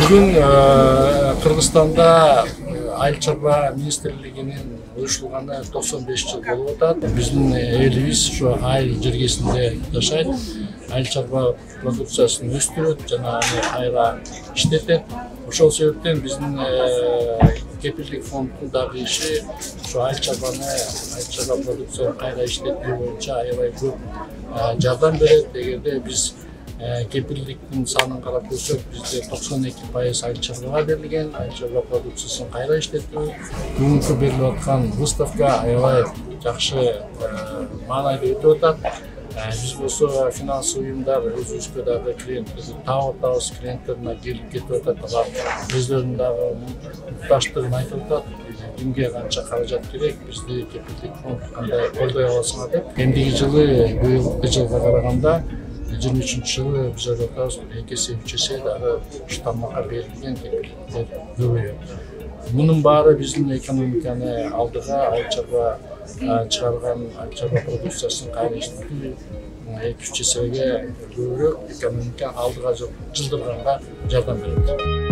Бүгүн Кыргызстанда Айыл чарба министрлигинин уюштурулганы 95 жыл болуп атат. Биздин элибиз ушу айыл жергесинде жашайт. Айыл чарба продукциясын өстүрөт жана аны кайра иштетет. Ошол себептен биздин кепилдик фонддун дагы иши ушу айыл чарба продукциясын кайра иштетүү боюнча аябай көп жардам берет. Эгерде биз кепилдиктин санын карап көрсөк, бизде 92% айыл чарбага берилген, айыл чарба продукциясын кайра иштетүү. Бүгүнкү берилип аткан выставка аябай жакшы маанайда өтүп атат. Биз болсо финансылык уюмдар өзүбүзгө дагы клиенттерди таап атабыз, клиенттерине келип кетип атат, өздөрүнүн дагы муктаждыгын айтып атат. Кимге канча каражат керек, бизди кепилдик фонд кандай колдой аласыңар деп. Эндиги жылы быйылкы жылга караганда 23 жылы біз өтөбүз 2 эсе 3 эсе дагы штаммага берилген кепилдиктер көбөйөт. Мунун баары биздин экономиканы алдыга айыл чарба чыгарган айыл чарба продукциясын кайра иштетүү 2-3 эсеге көбүрөөк экономиканы алдыга жылдырганга жардам берет.